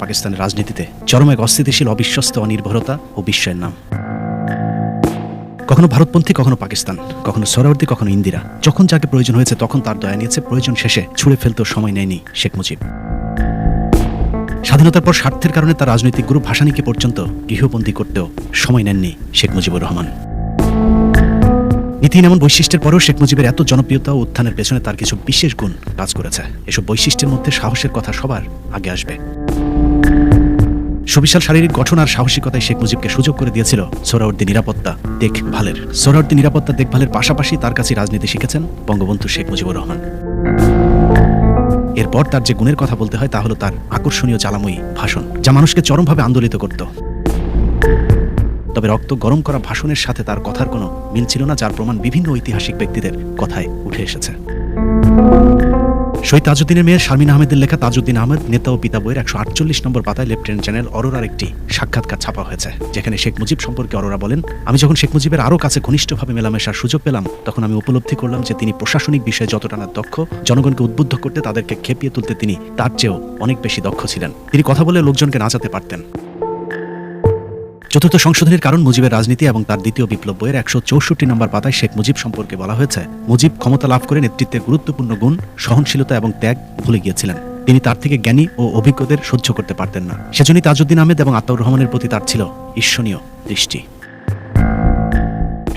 পাকিস্তানের রাজনীতিতে চরম এক অস্থিতিশীল, অবিশ্বস্ত, অনির্ভরতা ও বিস্ময়ের নাম। কখনো ভারতপন্থী, কখনো পাকিস্তান, কখনো সোহরাওয়ার্দী, কখনো ইন্দিরা। যখন যাকে প্রয়োজন হয়েছে তখন তার দয়া নিয়েছে, প্রয়োজন শেষে ছুঁড়ে ফেলতেও সময় নেয়নি শেখ মুজিব। স্বাধীনতার পর স্বার্থের কারণে তার রাজনৈতিক গুরু ভাসানীকে পর্যন্ত গৃহবন্দী করতেও সময় নেননি শেখ মুজিবুর রহমান। নীতিহীন এমন বৈশিষ্ট্যের পরেও শেখ মুজিবের এত জনপ্রিয়তা ও উত্থানের পেছনে তার কিছু বিশেষ গুণ কাজ করেছে। এসব বৈশিষ্ট্যের মধ্যে সাহসের কথা সবার আগে আসবে। সুবিশাল শারীরিক গঠন আর সাহসিকতায় শেখ মুজিবকে সুযোগ করে দিয়েছিল সোহরাওয়ার্দী নিরাপত্তা দেখভালের। সোহরাওয়ার্দী নিরাপত্তা দেখভালের পাশাপাশি তার কাছে রাজনীতি শিখেছেন বঙ্গবন্ধু শেখ মুজিবুর রহমান। এরপর তার যে গুণের কথা বলতে হয় তা হলো তার আকর্ষণীয় জ্বালাময়ী ভাষণ, যা মানুষকে চরমভাবে আন্দোলিত করত। তবে রক্ত গরম করা ভাষণের সাথে তার কথার কোনো মিল ছিল না, যার প্রমাণ বিভিন্ন ঐতিহাসিক ব্যক্তিদের কথায় উঠে এসেছে। শহীদ তাজউদ্দিনের মেয়ে শারমিন আহমেদের লেখা তাজউদ্দিন আহমেদ নেতা ও পিতা বইয়ের 148 নম্বর পাতায় লেফটেন্যান্ট জেনারেল অরোরার একটি সাক্ষাৎকার ছাপা হয়েছে, যেখানে শেখ মুজিব সম্পর্কে অরোরা বলেন, আমি যখন শেখ মুজিবের আরও কাছে ঘনিষ্ঠভাবে মেলামেশার সুযোগ পেলাম, তখন আমি উপলব্ধি করলাম যে তিনি প্রশাসনিক বিষয়ে যতটা না দক্ষ, জনগণকে উদ্বুদ্ধ করতে, তাদেরকে খেপিয়ে তুলতে তিনি তার চেয়েও অনেক বেশি দক্ষ ছিলেন। তিনি কথা বলে লোকজনকে নাচাতে পারতেন। চতুর্থ সংশোধনীর কারণ মুজিবের রাজনীতি এবং তার দ্বিতীয় বিপ্লব বইয়ের 164 নম্বর পাতায় শেখ মুজিব সম্পর্কে বলা হয়েছে, মুজিব ক্ষমতা লাভ করে নেতৃত্বের গুরুত্বপূর্ণ গুণ সহনশীলতা এবং ত্যাগ ভুলে গিয়েছিলেন। তিনি তার থেকে জ্ঞানী ও অভিজ্ঞদের সহ্য করতে পারতেন না। সেজন্যই তাজউদ্দিন আহমেদ এবং আতাউর রহমানের প্রতি তার ছিল ঈর্ষণীয় দৃষ্টি।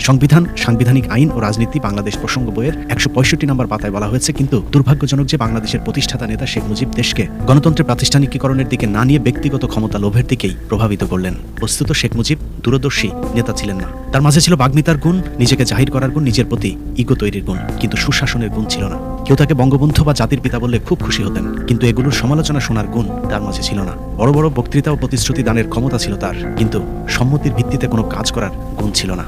সংবিধান, সাংবিধানিক আইন ও রাজনীতি বাংলাদেশ প্রসঙ্গ বইয়ের 165 নম্বর পাতায় বলা হয়েছে, কিন্তু দুর্ভাগ্যজনক যে বাংলাদেশের প্রতিষ্ঠাতা নেতা শেখ মুজিব দেশকে গণতন্ত্রের প্রাতিষ্ঠানিকীকরণের দিকে না নিয়ে ব্যক্তিগত ক্ষমতা লোভের দিকেই প্রভাবিত করলেন। বস্তুত শেখ মুজিব দূরদর্শী নেতা ছিলেন না। তার মাঝে ছিল বাগ্মিতার গুণ, নিজেকে জাহির করার গুণ, নিজের প্রতি ইগো তৈরির গুণ, কিন্তু সুশাসনের গুণ ছিল না। কেউ তাকে বঙ্গবন্ধু বা জাতির পিতা বললে খুব খুশি হতেন, কিন্তু এগুলোর সমালোচনা শোনার গুণ তার মাঝে ছিল না। বড় বড় বক্তৃতা ও প্রতিশ্রুতি দানের ক্ষমতা ছিল তার, কিন্তু সম্মতির ভিত্তিতে কোনো কাজ করার গুণ ছিল না।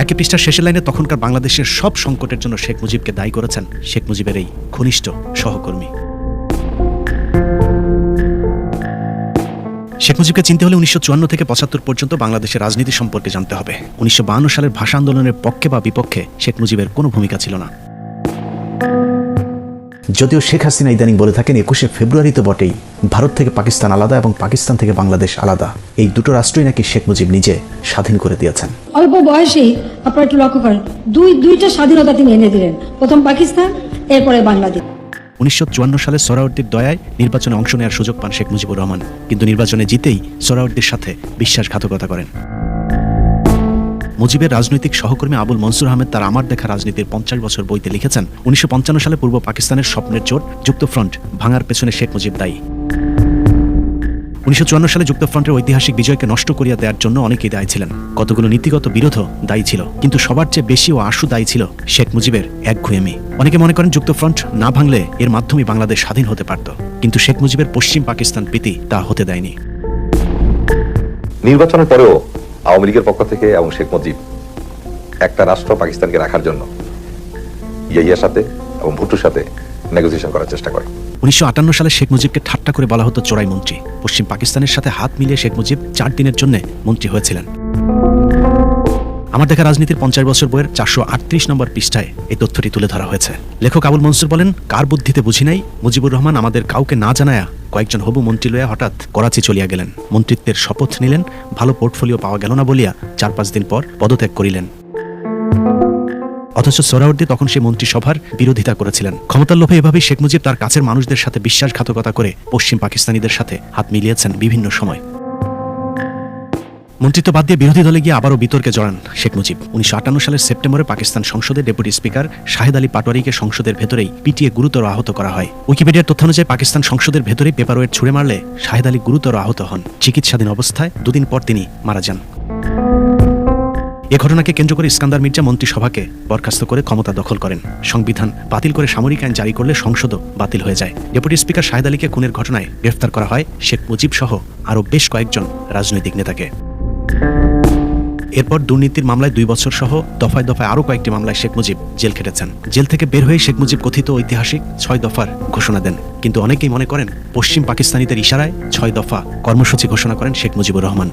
একই পৃষ্ঠার শেষের লাইনে তখনকার বাংলাদেশের সব সংকটের জন্য শেখ মুজিবকে দায়ী করেছেন শেখ মুজিবের এই ঘনিষ্ঠ সহকর্মী। শেখ মুজিবকে চিনতে হলে 1954 থেকে 75 পর্যন্ত বাংলাদেশের রাজনীতি সম্পর্কে জানতে হবে। 1952 সালের ভাষা আন্দোলনের পক্ষে বা বিপক্ষে শেখ মুজিবের কোনো ভূমিকা ছিল না। যদিও শেখ হাসিনা ইদানিং বলে থাকেন 21শে ফেব্রুয়ারি তো বটেই, ভারত থেকে পাকিস্তান আলাদা এবং পাকিস্তান থেকে বাংলাদেশ আলাদা। এই দুটো রাষ্ট্রই নাকি শেখ মুজিব নিজে স্বাধীন করে দিয়েছেন। অল্প বয়সেই আপনারা একটু লক্ষ্য করেন, দুইটা স্বাধীনতা তিনি এনে দিলেন, প্রথম পাকিস্তান, এরপরে বাংলাদেশ। 1954 সালে সোহরাওয়ার্দীর দয়ায় নির্বাচনে অংশ নেওয়ার সুযোগ পান শেখ মুজিবুর রহমান, কিন্তু নির্বাচনে জিতেই সোহরাওয়ার্দীর সাথে বিশ্বাসঘাতকতা করেন। মুজিবের রাজনৈতিক সহকর্মী আবুল মনসুর আহমেদ তার আমার দেখা রাজনীতির 50 বছর বইতে লিখেছেন, 1955 সালে পূর্ব পাকিস্তানের স্বপ্নের জোট যুক্তফ্রন্ট ভাঙার পেছনে শেখ মুজিব দায়ী। 1954 সালে যুক্তফ্রন্টের ঐতিহাসিক বিজয়কে নষ্ট করিয়া দেওয়ার জন্য অনেকেই দায়ী ছিলেন। কতগুলো নীতিগত বিরোধও দায়ী ছিল, কিন্তু সবার চেয়ে বেশি ও আশু দায়ী ছিল শেখ মুজিবের একগুঁয়েমি। অনেকে মনে করেন যুক্তফ্রন্ট না ভাঙলে এর মাধ্যমে বাংলাদেশ স্বাধীন হতে পারত, কিন্তু শেখ মুজিবের পশ্চিম পাকিস্তান প্রীতি তা হতে দেয়নি। নির্বাচনের পরেও আওয়ামী লীগের পক্ষ থেকে এবং শেখ মুজিব একটা রাষ্ট্র পাকিস্তানকে রাখার জন্য ইয়াহিয়ার সাথে এবং ভুট্টোর সাথে নেগোসিয়েশন করার চেষ্টা করে। 1958 সালে শেখ মুজিবকে ঠাট্টা করে বলা হতো চোরাই মন্ত্রী। পশ্চিম পাকিস্তানের সাথে হাত মিলিয়ে শেখ মুজিব 4 দিনের জন্য মন্ত্রী হয়েছিলেন। আমার দেখা রাজনীতির 50 বছর বইয়ের 438 নম্বর পৃষ্ঠায় এই তথ্যটি তুলে ধরা হয়েছে। লেখক আবুল মনসুর বলেন, কার বুদ্ধিতে বুঝি নাই, মুজিবুর রহমান আমাদের কাউকে না জানায়া কয়েকজন হবু মন্ত্রী লইয়া হঠাৎ করাচি চলিয়া গেলেন। মন্ত্রিত্বের শপথ নিলেন, ভালো পোর্টফোলিও পাওয়া গেল না বলিয়া 4-5 দিন পর পদত্যাগ করিলেন। অথচ সোহরাওয়ার্দী তখন সে মন্ত্রিসভার বিরোধিতা করেছিলেন। ক্ষমতার লোভে এভাবেই শেখ মুজিব তার কাছের মানুষদের সাথে বিশ্বাসঘাতকতা করে পশ্চিম পাকিস্তানিদের সাথে হাত মিলিয়েছেন বিভিন্ন সময়। মন্ত্রিত্ব বাদ দিয়ে বিরোধী দলে গিয়ে আবারও বিতর্কে জড়ান শেখ মুজিব। 1958 সালের সেপ্টেম্বরে পাকিস্তান সংসদে ডেপুটি স্পিকার শাহেদ আলী পাটোয়ারিকে সংসদের ভেতরেই পিটিয়ে গুরুতর আহত করা হয়। উইকিপিডিয়ার তথ্য অনুযায়ী পাকিস্তান সংসদের ভেতরেই পেপারওয়েট ছুড়ে মারলে শাহেদ আলী গুরুতর আহত হন। চিকিৎসাধীন অবস্থায় 2 দিন পর তিনি মারা যান। এ ঘটনাকে কেন্দ্র করে ইস্কান্দার মির্জা মন্ত্রিসভাকে বরখাস্ত করে ক্ষমতা দখল করেন। সংবিধান বাতিল করে সামরিক আইন জারি করলে সংসদও বাতিল হয়ে যায়। ডেপুটি স্পিকার শাহেদ আলীকে খুনের ঘটনায় গ্রেফতার করা হয় শেখ মুজিব সহ আরও বেশ কয়েকজন রাজনৈতিক নেতাকে। এরপর দুর্নীতির মামলায় 2 বছর সহ দফায় দফায় আরও কয়েকটি মামলায় শেখ মুজিব জেল খেটেছেন। জেল থেকে বের হয়ে শেখ মুজিব কথিত ঐতিহাসিক 6 দফার ঘোষণা দেন, কিন্তু অনেকেই মনে করেন পশ্চিম পাকিস্তানিদের ইশারায় 6 দফা কর্মসূচি ঘোষণা করেন শেখ মুজিবুর রহমান।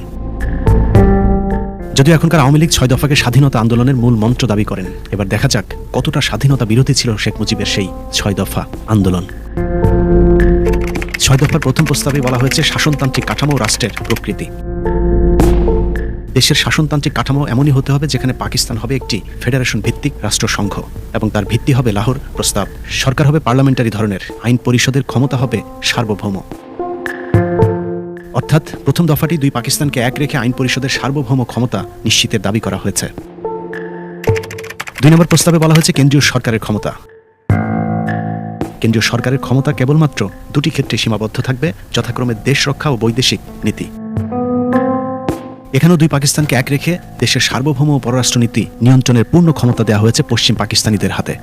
যদিও এখনকার আওয়ামী লীগ 6 দফাকে স্বাধীনতা আন্দোলনের মূল মন্ত্র দাবি করেন। এবার দেখা যাক কতটা স্বাধীনতা বিরোধী ছিল শেখ মুজিবের সেই 6 দফা আন্দোলন। 6 দফার প্রথম প্রস্তাবে বলা হয়েছে শাসনতান্ত্রিক কাঠামো ও রাষ্ট্রের প্রকৃতি। দেশের শাসনতান্ত্রিক কাঠামো এমনই হতে হবে যেখানে পাকিস্তান হবে একটি ফেডারেশন ভিত্তিক রাষ্ট্রসংঘ এবং তার ভিত্তি হবে লাহোর প্রস্তাব। সরকার হবে পার্লামেন্টারি ধরনের, আইন পরিষদের ক্ষমতা হবে সার্বভৌম। অর্থাৎ প্রথম দফাটি 2 পাকিস্তানকে এক রেখে আইন পরিষদের সার্বভৌম ক্ষমতা নিশ্চিতের দাবি করা হয়েছে। 2 নম্বর প্রস্তাবে বলা হয়েছে কেন্দ্রীয় সরকারের ক্ষমতা। কেন্দ্রীয় সরকারের ক্ষমতা কেবলমাত্র 2টি ক্ষেত্রে সীমাবদ্ধ থাকবে, যথাক্রমে দেশ রক্ষা ও বৈদেশিক নীতি। এখানেও 2 পাকিস্তানকে এক রেখে দেশের সার্বভৌম ও পররাষ্ট্রনীতি নিয়ন্ত্রণের পূর্ণ ক্ষমতা দেওয়া হয়েছে পশ্চিম পাকিস্তানিদের হাতে।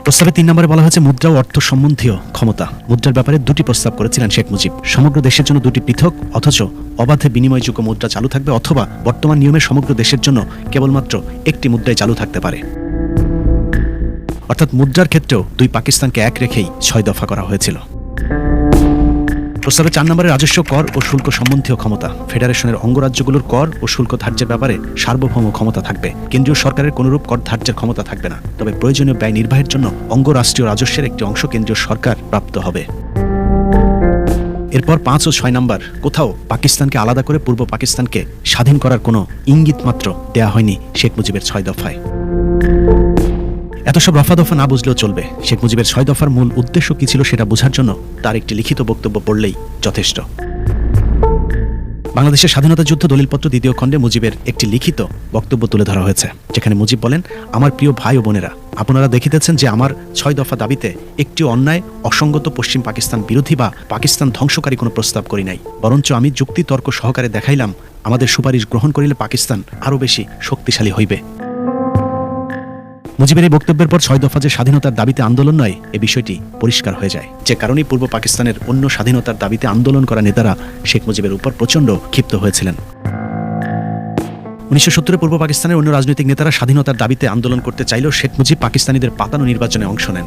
প্রস্তাবে 3 নম্বরে বলা হয়েছে মুদ্রা ও অর্থ সম্বন্ধীয় ক্ষমতা। মুদ্রার ব্যাপারে 2টি প্রস্তাব করেছিলেন শেখ মুজিব। সমগ্র দেশের জন্য 2টি পৃথক অথচ অবাধে বিনিময়যোগ্য মুদ্রা চালু থাকবে, অথবা বর্তমান নিয়মে সমগ্র দেশের জন্য কেবলমাত্র একটি মুদ্রাই চালু থাকতে পারে। অর্থাৎ মুদ্রার ক্ষেত্রেও 2 পাকিস্তানকে এক রেখেই 6 দফা করা হয়েছিল। প্রস্তাবে 4 নম্বরে রাজস্ব, কর ও শুল্ক সম্বন্ধীয় ক্ষমতা। ফেডারেশনের অঙ্গরাজ্যগুলোর কর ও শুল্ক ধার্যের ব্যাপারে সার্বভৌম ক্ষমতা থাকবে। কেন্দ্রীয় সরকারের কোনরূপ কর ধার্যের ক্ষমতা থাকবে না, তবে প্রয়োজনীয় ব্যয় নির্বাহের জন্য অঙ্গরাষ্ট্রীয় রাজস্বের একটি অংশ কেন্দ্রীয় সরকার প্রাপ্ত হবে। এরপর 5 ও 6 নম্বর, কোথাও পাকিস্তানকে আলাদা করে পূর্ব পাকিস্তানকে স্বাধীন করার কোনো ইঙ্গিত মাত্র দেয়া হয়নি শেখ মুজিবের 6 দফায়। এত সব রফা দফা না বুঝলেও চলবে। শেখ মুজিবের 6 দফার মূল উদ্দেশ্য কি ছিল সেটা বোঝার জন্য তার একটি লিখিত বক্তব্য পড়লেই যথেষ্ট। বাংলাদেশের স্বাধীনতা যুদ্ধ দলিলপত্র 2য় খণ্ডে মুজিবের একটি লিখিত বক্তব্য তুলে ধরা হয়েছে, যেখানে মুজিব বলেন, আমার প্রিয় ভাই ও বোনেরা, আপনারা দেখিতেছেন যে আমার 6 দফা দাবিতে একটি অন্যায়, অসঙ্গত, পশ্চিম পাকিস্তান বিরোধী বা পাকিস্তান ধ্বংসকারী কোনো প্রস্তাব করি নাই, বরঞ্চ আমি যুক্তি তর্ক সহকারে দেখাইলাম আমাদের সুপারিশ গ্রহণ করিলে পাকিস্তান আরও বেশি শক্তিশালী হইবে। মুজিবের এই বক্তব্যের পর 6 দফা যে স্বাধীনতার দাবিতে আন্দোলন নয়, এ বিষয়টি পরিষ্কার হয়ে যায়, যে কারণেই পূর্ব পাকিস্তানের অন্য স্বাধীনতার দাবিতে আন্দোলন করা নেতারা শেখ মুজিবের উপর প্রচণ্ড ক্ষিপ্ত হয়েছিলেন। 1970-এ পূর্ব পাকিস্তানের অন্য রাজনৈতিক নেতারা স্বাধীনতার দাবিতে আন্দোলন করতে চাইলেও শেখ মুজিব পাকিস্তানিদের পাতানো নির্বাচনে অংশ নেন।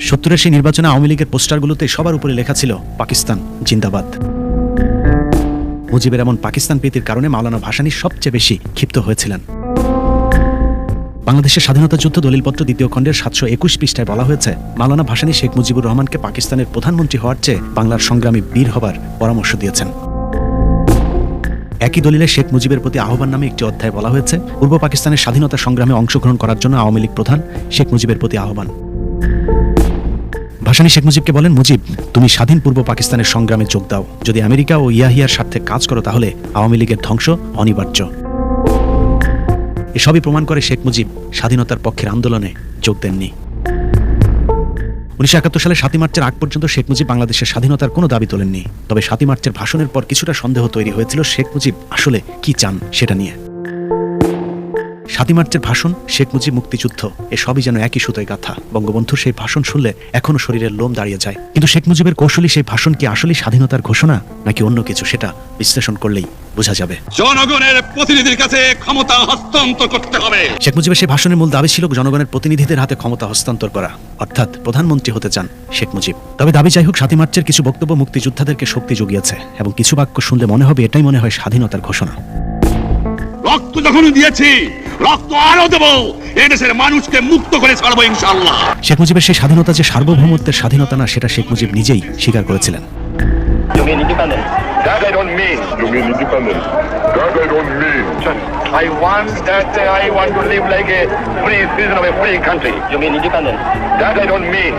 70-এর সেই নির্বাচনে আওয়ামী লীগের পোস্টারগুলোতে সবার উপরে লেখা ছিল পাকিস্তান জিন্দাবাদ। মুজিবের এমন পাকিস্তান প্রীতির কারণে মাওলানা ভাসানী সবচেয়ে বেশি ক্ষিপ্ত হয়েছিলেন। বাংলাদেশের স্বাধীনতা যুদ্ধ দলিলপত্র 2য় খণ্ডের 721 পৃষ্ঠায় বলা হয়েছে, মাওলানা ভাসানী শেখ মুজিবুর রহমানকে পাকিস্তানের প্রধানমন্ত্রী হওয়ার চেয়ে বাংলার সংগ্রামী বীর হবার পরামর্শ দিয়েছেন। একই দলিলে শেখ মুজিবের প্রতি আহ্বান নামে একটি অধ্যায় বলা হয়েছে, পূর্ব পাকিস্তানের স্বাধীনতা সংগ্রামে অংশগ্রহণ করার জন্য আওয়ামী লীগ প্রধান শেখ মুজিবের প্রতি আহ্বান। ভাসানী শেখ মুজিবকে বলেন, মুজিব, তুমি স্বাধীন পূর্ব পাকিস্তানের সংগ্রামে যোগ দাও। যদি আমেরিকা ও ইয়াহিয়ার স্বার্থে কাজ করো তাহলে আওয়ামী লীগের ধ্বংস অনিবার্য। এসবই প্রমাণ করে শেখ মুজিব স্বাধীনতার পক্ষের আন্দোলনে যোগ দেননি। 1971 সালে 7 মার্চের আগ পর্যন্ত শেখ মুজিব বাংলাদেশের স্বাধীনতার কোনো দাবি তোলেননি। তবে 7 মার্চের ভাষণের পর কিছুটা সন্দেহ তৈরি হয়েছিল শেখ মুজিব আসলে কি চান সেটা নিয়ে। 7 মার্চের ভাষণ, শেখ মুজিব, মুক্তিযুদ্ধ, এসবই যেন একই সুতোয় গাঁথা। বঙ্গবন্ধুর সেই ভাষণ শুনলে এখনো শরীরের লোম দাঁড়িয়ে যায়। কিন্তু শেখ মুজিবের কৌশলী সেই ভাষণ কি আসলেই স্বাধীনতার ঘোষণা নাকি অন্য কিছু, সেটা বিশ্লেষণ করলেই বোঝা যাবে। জনগণের প্রতিনিধির কাছে ক্ষমতা হস্তান্তর করতে হবে। শেখ মুজিবের সেই ভাষণের মূল দাবি ছিল জনগণের প্রতিনিধিদের হাতে ক্ষমতা হস্তান্তর করা, অর্থাৎ প্রধানমন্ত্রী হতে চান শেখ মুজিব। তবে দাবি যাই হোক, 7 মার্চের কিছু বক্তব্য মুক্তিযোদ্ধাদেরকে শক্তি জুগিয়েছে এবং কিছু বাক্য শুনলে মনে হবে এটাই মনে হয় স্বাধীনতার ঘোষণা। রক্ত যখন দিয়েছি, রক্ত আরো দেব, এদেশের মানুষকে মুক্ত করে ছাড়বো ইনশাআল্লাহ। শেখ মুজিবের সেই স্বাধীনতা যে সার্বভৌমত্বের স্বাধীনতা না, সেটা শেখ মুজিব নিজেই স্বীকার করেছিলেন। You mean independent? That I don't mean. You mean independent? That I don't mean. I want to live like a free citizen of a free country. You mean independent? That I don't mean.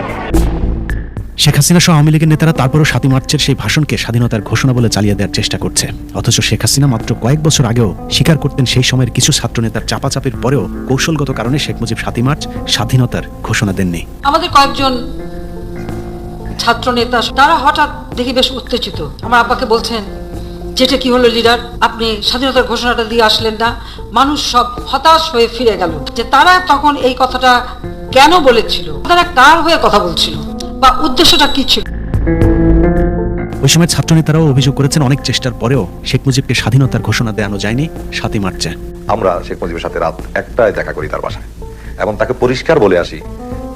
Sheikh Hasina সহ আওয়ামী লীগের নেতারা তারপরও 7 মার্চের সেই ভাষণকে স্বাধীনতার ঘোষণা বলে চালিয়ে দেওয়ার চেষ্টা করছে। অথচ শেখ হাসিনা মাত্র কয়েক বছর আগেও স্বীকার করতেন সেই সময়ের কিছু ছাত্র নেতার চাপাচাপির পরেও কৌশলগত কারণে শেখ মুজিব 7 মার্চ স্বাধীনতার ঘোষণা দেননি। আমাদের কয়েকজন ছাত্র নেতা তারা হঠাৎ দেখি বেশ উত্তেজিত। আমার আব্বাকে বলছেন, যেটা কি হলো লিডার, আপনি স্বাধীনতার ঘোষণাটা দিয়ে আসলেন না। মানুষ সব হতাশ হয়ে ফিরে গেল যে তারা তখন এই কথাটা কেন বলেছিল, তারা কার হয়ে কথা বলছিল বা উদ্দেশ্যটা কি ছিল। ওই সময় ছাত্র নেতারাও অভিযোগ করেছেন অনেক চেষ্টার পরেও শেখ মুজিবকে স্বাধীনতার ঘোষণা দেওয়ানো যায়নি 7 মার্চে। আমরা শেখ মুজিবের সাথে রাত 1টায় দেখা করি তার বাসায় এবং তাকে পরিষ্কার বলে আসি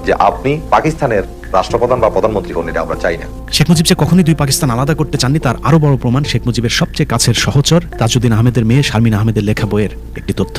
যে আপনি পাকিস্তানের রাষ্ট্রপ্রধান বা প্রধানমন্ত্রী হন, এটা আমরা চাই না। শেখ মুজিব যে কখনোই 2 পাকিস্তান আলাদা করতে চাননি তার আরো বড় প্রমাণ শেখ মুজিবের সবচেয়ে কাছের সহচর তাজউদ্দিন আহমেদের মেয়ে শারমিন আহমেদের লেখা বইয়ের একটি তথ্য।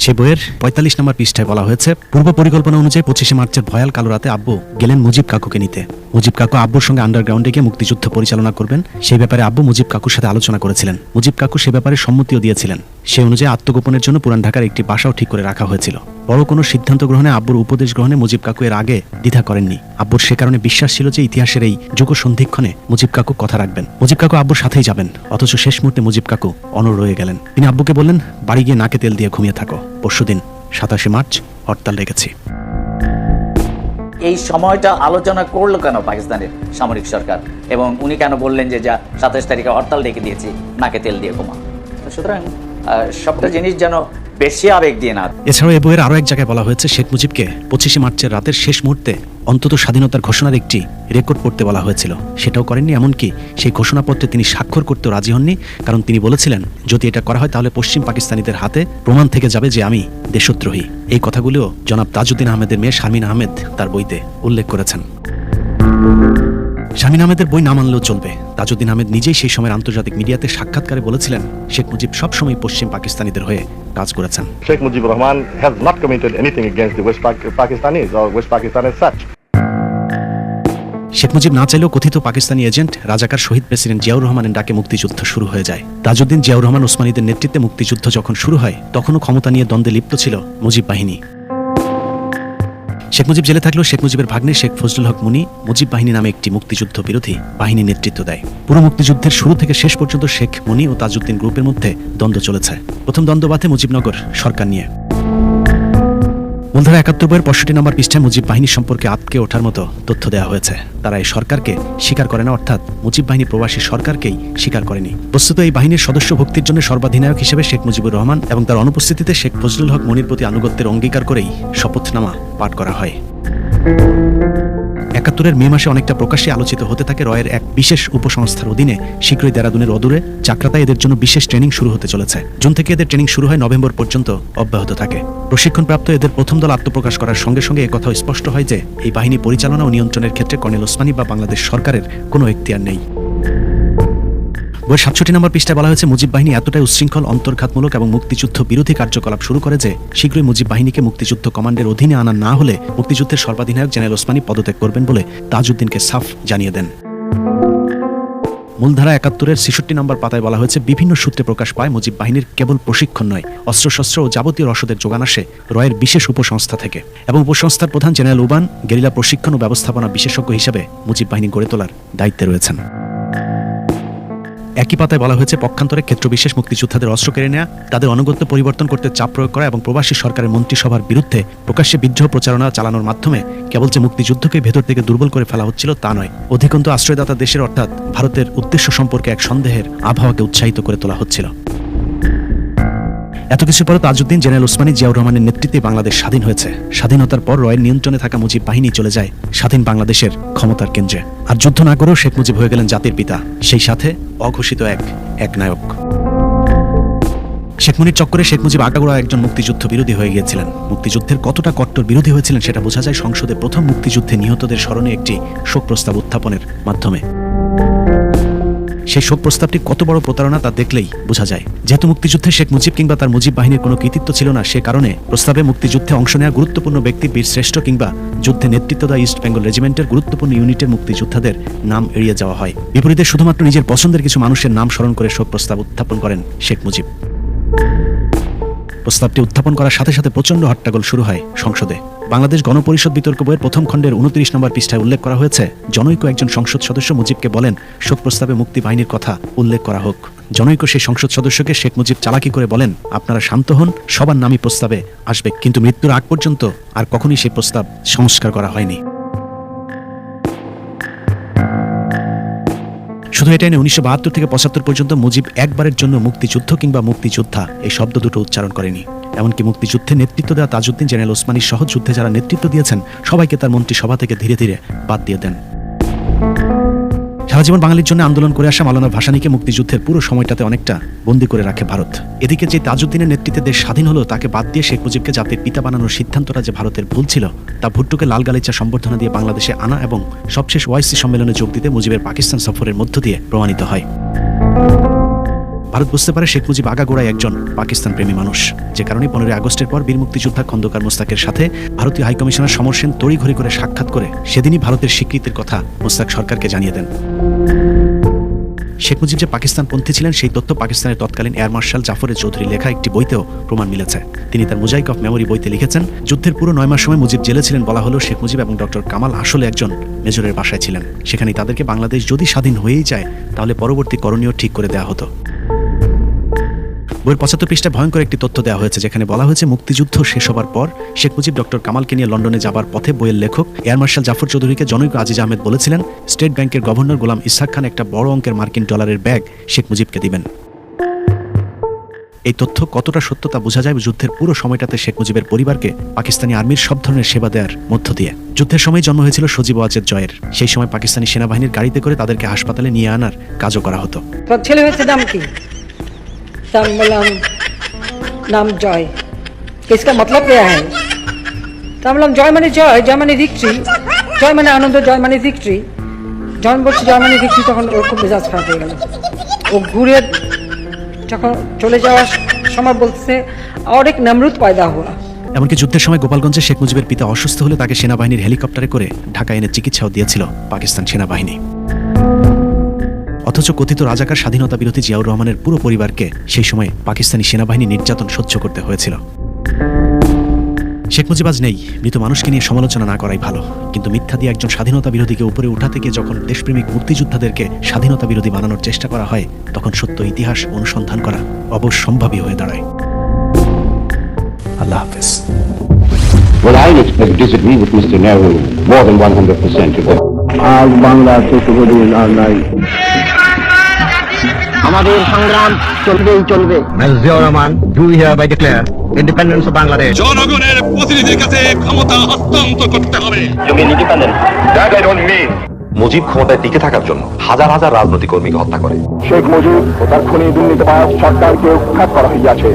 সে বইয়ের ৪৫ নম্বর পৃষ্ঠায় বলা হয়েছে, পূর্ব পরিকল্পনা অনুযায়ী ২৫শে মার্চের ভয়াল কালো রাতে আব্বু গেলেন মুজিব কাকুকে নিতে। মুজিব কাকু আব্বুর সঙ্গে আন্ডারগ্রাউন্ডে গিয়ে মুক্তিযুদ্ধ পরিচালনা করবেন সেই ব্যাপারে আব্বু মুজিব কাকুর সাথে আলোচনা করেছিলেন। মুজিব কাকু সে ব্যাপারে সম্মতিও দিয়েছিলেন। সে অনুযায়ী আত্মগোপনের জন্য পুরান ঢাকার একটি বাসাও ঠিক করে রাখা হয়েছিল। বড় কোনো সিদ্ধান্ত গ্রহণে আব্বুর উপদেশ গ্রহণে মুজিব কাকু এর আগে দ্বিধা করেননি। আব্বুর সে কারণে বিশ্বাস ছিল যে ইতিহাসের এই যুগ সন্ধিক্ষণে মুজিব কাকু কথা রাখবেন। মুজিব কাকু আব্বুর সাথেই যাবেন। অথচ শেষ মুহূর্তে মুজিব কাকু অনড় রয়ে গেলেন। তিনি আব্বুকে বললেন, বাড়ি গিয়ে নাকে তেল দিয়ে ঘুমিয়ে থাকো, পরশুদিন ২৭শে মার্চ হরতাল রেখেছি। এই সময়টা আলোচনা করলো কেন পাকিস্তানের সামরিক সরকার, এবং উনি কেন বললেন যে যা ২৭ তারিখে হরতাল ডেকে দিয়েছি, নাকে তেল দিয়ে ঘুমা? সুতরাং সবটা জিনিস যেন বেশি আবেগ দিয়ে না। এছাড়াও এ বইয়ের আরও এক জায়গায় বলা হয়েছে, শেখ মুজিবকে ২৫শে মার্চের রাতের শেষ মুহূর্তে অন্তত স্বাধীনতার ঘোষণার একটি রেকর্ড পড়তে বলা হয়েছিল। সেটাও করেননি, এমনকি সেই ঘোষণাপত্রে তিনি স্বাক্ষর করতেও রাজি হননি। কারণ তিনি বলেছিলেন, যদি এটা করা হয় তাহলে পশ্চিম পাকিস্তানিদের হাতে প্রমাণ থেকে যাবে যে আমি দেশদ্রোহী। এই কথাগুলিও জনাব তাজউদ্দিন আহমেদের মেয়ে শারমিন আহমেদ তার বইতে উল্লেখ করেছেন। শারমিন আহমেদের বই না মানলেও চলবে। তাজউদ্দিন আহমেদ নিজেই সেই সময়ের আন্তর্জাতিক মিডিয়াতে সাক্ষাৎকারে বলেছিলেন, শেখ মুজিব সবসময় পশ্চিম পাকিস্তানিদের হয়ে কাজ করেছেন। Sheikh Mujibur Rahman has not committed anything against the West Pakistanis or West Pakistan as such. Sheikh Mujib না চাইলেও কথিত পাকিস্তানি এজেন্ট রাজাকার শহীদ প্রেসিডেন্ট জিয়াউর রহমানের ডাকে মুক্তিযুদ্ধ শুরু হয়ে যায়। তাজউদ্দিন জিয়াউর রহমান ওসমানীদের নেতৃত্বে মুক্তিযুদ্ধ যখন শুরু হয় তখনও ক্ষমতা নিয়ে দ্বন্দ্বে লিপ্ত ছিল মুজিব বাহিনী। শেখ মুজিব জেলে থাকলেও শেখ মুজিবের ভাগ্নে শেখ ফজলুল হক মুনি মুজিব বাহিনী নামে একটি মুক্তিযুদ্ধ বিরোধী বাহিনী নেতৃত্ব দেয়। পুরো মুক্তিযুদ্ধের শুরু থেকে শেষ পর্যন্ত শেখ মুনি ও তাজউদ্দিন গ্রুপের মধ্যে দ্বন্দ্ব চলেছে। প্রথম দ্বন্দ্ব বাধে মুজিবনগর সরকার নিয়ে। মূলধারা ৭১ বইয়ের ৬৫ নম্বর পৃষ্ঠায় মুজিব বাহিনী সম্পর্কে আটকে ওঠার মতো তথ্য দেওয়া হয়েছে। তারা এই সরকারকে স্বীকার করে না, অর্থাৎ মুজিব বাহিনী প্রবাসী সরকারকেই স্বীকার করেনি। বস্তুত এই বাহিনীর সদস্য ভক্তির জন্য সর্বাধিনায়ক হিসেবে শেখ মুজিবুর রহমান এবং তার অনুপস্থিতিতে শেখ ফজলুল হক মুনির প্রতি আনুগত্যের অঙ্গীকার করেই শপথনামা পাঠ করা হয়। ৭১-এর মে মাসে অনেকটা প্রকাশ্যে আলোচিত হতে থাকে রয়ের এক বিশেষ উপসংস্থার অধীনে শীঘ্রই দেরাদুনের অদূরে চাকরাতায় এদের জন্য বিশেষ ট্রেনিং শুরু হতে চলেছে। জুন থেকে এদের ট্রেনিং শুরু হয়, নভেম্বর পর্যন্ত অব্যাহত থাকে। প্রশিক্ষণপ্রাপ্ত এদের প্রথম দল আত্মপ্রকাশ করার সঙ্গে সঙ্গে একথাও স্পষ্ট হয় যে এই বাহিনী পরিচালনা ও নিয়ন্ত্রণের ক্ষেত্রে কর্নেল ওসমানী বা বাংলাদেশ সরকারের কোনো এখতিয়ার নেই। বইয়ের ৬৭ নম্বর পৃষ্ঠায় বলা হয়েছে, মুজিব বাহিনী এতটাই উচ্ছৃঙ্খল, অন্তর্ঘাতমূলক এবং মুক্তিযুদ্ধ বিরোধী কার্যকলাপ শুরু করে যে শীঘ্রই মুজিব বাহিনীকে মুক্তিযুদ্ধ কমান্ডের অধীনে আনা না হলে মুক্তিযুদ্ধের সর্বাধিনায়ক জেনারেল ওসমানী পদত্যাগ করবেন বলে তাজউদ্দিনকে সাফ জানিয়ে দেন। মূলধারা ৭১-এর ৬৬ নম্বর পাতায় বলা হয়েছে, বিভিন্ন সূত্রে প্রকাশ পায় মুজিব বাহিনীর কেবল প্রশিক্ষণ নয়, অস্ত্রশস্ত্র ও যাবতীয় রসদের যোগান আসে রয়ের বিশেষ উপসংস্থা থেকে এবং উপসংস্থার প্রধান জেনারেল উবান গেরিলা প্রশিক্ষণ ও ব্যবস্থাপনা বিশেষজ্ঞ হিসেবে মুজিব বাহিনী গড়ে তোলার দায়িত্বে রয়েছেন। একই পাতায় বলা হয়েছে, পক্ষান্তরে ক্ষেত্রবিশেষ মুক্তিযোদ্ধাদের অস্ত্র কেড়ে নেওয়া, তাদের অনুগত্য পরিবর্তন করতে চাপ প্রয়োগ করা এবং প্রবাসী সরকারের মন্ত্রিসভার বিরুদ্ধে প্রকাশ্যে বিদ্রোহ প্রচারণা চালানোর মাধ্যমে কেবল যে মুক্তিযুদ্ধকে ভেতর থেকে দুর্বল করে ফেলা হচ্ছিল তা নয়, অধিকন্তু আশ্রয়দাতা দেশের অর্থাৎ ভারতের উদ্দেশ্য সম্পর্কে এক সন্দেহের আবহাওয়াকে উৎসাহিত করে তোলা হচ্ছিল। এত কিছু পর তাজউদ্দিন জেনারেল ওসমানী জিয়াউর রহমানের নেতৃত্বে বাংলাদেশ স্বাধীন হয়েছে। স্বাধীনতার পর রয়ের নিয়ন্ত্রণে থাকা মুজিব বাহিনী চলে যায় স্বাধীন বাংলাদেশের ক্ষমতার কেন্দ্রে। আর যুদ্ধ না করেও শেখ মুজিব হয়ে গেলেন জাতির পিতা, সেই সাথে অঘোষিত এক নায়ক। শেখ মুনির চক্করে শেখ মুজিব আগাগোড়া একজন মুক্তিযুদ্ধ বিরোধী হয়ে গিয়েছিলেন। মুক্তিযুদ্ধের কতটা কট্টর বিরোধী হয়েছিলেন সেটা বোঝা যায় সংসদে প্রথম মুক্তিযুদ্ধে নিহতদের স্মরণে একটি শোক প্রস্তাব উত্থাপনের মাধ্যমে। সেই শোক প্রস্তাবটি কত বড় প্রতারণা তা দেখলেই বোঝা যায়। যেহেতু মুক্তিযুদ্ধে শেখ মুজিব কিংবা তার মুজিব বাহিনীর কোনো কৃতিত্ব ছিল না, সে কারণে প্রস্তাবে মুক্তিযুদ্ধে অংশ নেওয়া গুরুত্বপূর্ণ ব্যক্তি বীর শ্রেষ্ঠ কিংবা যুদ্ধে নেতৃত্ব দেওয়া ইস্ট বেঙ্গল রেজিমেন্টের গুরুত্বপূর্ণ ইউনিটের মুক্তিযোদ্ধাদের নাম এড়িয়ে যাওয়া হয়। বিপরীতে শুধুমাত্র নিজের পছন্দের কিছু মানুষের নাম স্মরণ করে শোক প্রস্তাব উত্থাপন করেন শেখ মুজিব। প্রস্তাবটি উত্থাপন করার সাথে সাথে প্রচণ্ড হট্টগোল শুরু হয় সংসদে। বাংলাদেশ গণপরিষদ বিতর্ক বইয়ের প্রথম খণ্ডের ২৯ নম্বর পৃষ্ঠায় উল্লেখ করা হয়েছে, জনৈক একজন সংসদ সদস্য মুজিবকে বলেন শোক প্রস্তাবে মুক্তি বাহিনীর কথা উল্লেখ করা হোক। জনৈক সেই সংসদ সদস্যকে শেখ মুজিব চালাকি করে বলেন, আপনারা শান্ত হন, সবার নামই প্রস্তাবে আসবে। কিন্তু মৃত্যুর আগ পর্যন্ত আর কখনই সেই প্রস্তাব সংস্কার করা হয়নি। শুধু এটাই নয়, ১৯৭২ থেকে ৭৫ পর্যন্ত মুজিব একবারের জন্য মুক্তিযুদ্ধ কিংবা মুক্তিযোদ্ধা এই শব্দ দুটো উচ্চারণ করেনি। এমনকি মুক্তিযুদ্ধে নেতৃত্ব দেওয়া তাজউদ্দিন জেনারেল ওসমানীর সহ যুদ্ধে যারা নেতৃত্ব দিয়েছেন সবাইকে তার মন্ত্রিসভা থেকে ধীরে ধীরে বাদ দিয়ে দেন। সারা জীবন বাঙালির জন্য আন্দোলন করে আসা মাওলানা ভাসানীকে মুক্তিযুদ্ধের পুরো সময়টাতে অনেকটা বন্দী করে রাখে ভারত। এদিকে যে তাজউদ্দিনের নেতৃত্বে দেশ স্বাধীন হলো তাকে বাদ দিয়ে শেখ মুজিবকে জাতির পিতা বানানোর সিদ্ধান্তটা যে ভারতের ভুল ছিল তা ভুট্টোকে লাল গালিচা সম্বর্ধনা দিয়ে বাংলাদেশে আনা এবং সবশেষ ওআইসি সম্মেলনে যোগ দিতে মুজিবের পাকিস্তান সফরের মধ্য দিয়ে প্রমাণিত হয়। ভারত বুঝতে পারে শেখ মুজিব আগাগোড়ায় একজন পাকিস্তান প্রেমী মানুষ, যে কারণে 15 আগস্টের পর বীর মুক্তিযোদ্ধা খন্দকার মোস্তাকের সাথে ভারতীয় হাইকমিশনার সমর সেন তড়িঘড়ি করে সাক্ষাৎ করে সেদিনই ভারতের স্বীকৃতির কথা মোস্তাক সরকারকে জানিয়ে দেন। শেখ মুজিব যে পাকিস্তানপন্থী ছিলেন সেই তথ্য পাকিস্তানের তৎকালীন এয়ার মার্শাল জাফরে চৌধুরী লেখা একটি বইতেও প্রমাণ মিলেছে। তিনি তার মোজাইক অফ মেমোরি বইতে লিখেছেন, যুদ্ধের পুরো 9 মাস সময় মুজিব জেলে ছিলেন বলা হলো শেখ মুজিব এবং ডক্টর কামাল আসলে একজন মেজরের বাসায় ছিলেন। সেখানেই তাদেরকে বাংলাদেশ যদি স্বাধীন হয়েই যায় তাহলে পরবর্তী করণীয় ঠিক করে দেওয়া হতো। বইয়ের 75 পৃষ্ঠায় ভয়ঙ্কর একটি তথ্য দেওয়া হয়েছে, যেখানে বলা হয়েছে মুক্তিযুদ্ধ শেষ হবার পর শেখ মুজিব ডক্টর কামালকে নিয়ে লন্ডনে যাবার পথে বইয়ের লেখক এয়ার মার্শাল জাফর চৌধুরীকে জনৈক আজিজ আহমেদ বলেছিলেন স্টেট ব্যাংকের গভর্নর গোলাম ইসহাক খান একটা বড় অঙ্কের মার্কিন ডলারের ব্যাগ শেখ মুজিবকে দিবেন। এই তথ্য কতটা সত্য তা বোঝা যায় যুদ্ধের পুরো সময়টাতে শেখ মুজিবের পরিবারকে পাকিস্তানি আর্মির সব ধরনের সেবা দেওয়ার মধ্য দিয়ে। যুদ্ধের সময় জন্ম হয়েছিল সজীব ওয়াজেদ জয়ের। সেই সময় পাকিস্তানি সেনাবাহিনীর গাড়িতে করে তাদেরকে হাসপাতালে নিয়ে আনার কাজও করা হতো। ছেলে হয়েছে নাম কি? नाम जॉय। इसका मतलब क्या है? मतलब जॉय माने जॉय, जॉय माने विक्ट्री, जॉय माने आनंद, जॉय माने विक्ट्री। जॉन বলছে জয় মানে ভিক্টরি, তখন ওর খুব মেজাজ খারাপ হয়ে গেল। ও ঘুরে যখন চলে যাওয়ার সময় বলছে और एक नमरूद पैदा हुआ। এমনকি যুদ্ধের সময় গোপালগঞ্জে শেখ মুজিবের পিতা অসুস্থ হলে তাকে সেনাবাহিনীর হেলিকপ্টারে করে ঢাকা এনে চিকিৎসাও দিয়েছিল পাকিস্তান সেনাবাহিনী। অথচ কথিত রাজাকার স্বাধীনতা বিরোধী জিয়াউর রহমানের পুরো পরিবারকে সেই সময় পাকিস্তানি সেনাবাহিনী নির্যাতন সহ্য করতে হয়েছিল। শেখ মুজিব আজ নেই, মৃত মানুষকে নিয়ে সমালোচনা না করাই ভালো। কিন্তু মিথ্যা দিয়ে একজন স্বাধীনতা বিরোধীকে উপরে উঠাতে গিয়ে যখন দেশপ্রেমিক মুক্তিযোদ্ধাদেরকে স্বাধীনতা বিরোধী বানানোর চেষ্টা করা হয় তখন সত্য ইতিহাস অনুসন্ধান করা অবশ্যম্ভাবী হয়ে দাঁড়ায়। আল্লাহ হাফেজ। Well, I disagree with Mr. Nehru more than 100%. আজ বাংলা চৌধুরী আর নাই, আমাদের সংগ্রাম চলবেই চলবে। Ziaur Rahman do hereby declare independence of Bangladesh. জনগণের প্রতিনিধির কাছে ক্ষমতা হস্তান্তর করতে হবে। You mean independent? That I don't mean. Mujib ক্ষমতায় টিকে থাকার জন্য হাজার হাজার রাজনৈতিক কর্মীকে হত্যা করে। শেখ মুজিব ও তার খুনি দুর্নীতিবাজ সরকারকে উৎখাত করা হইয়াছে।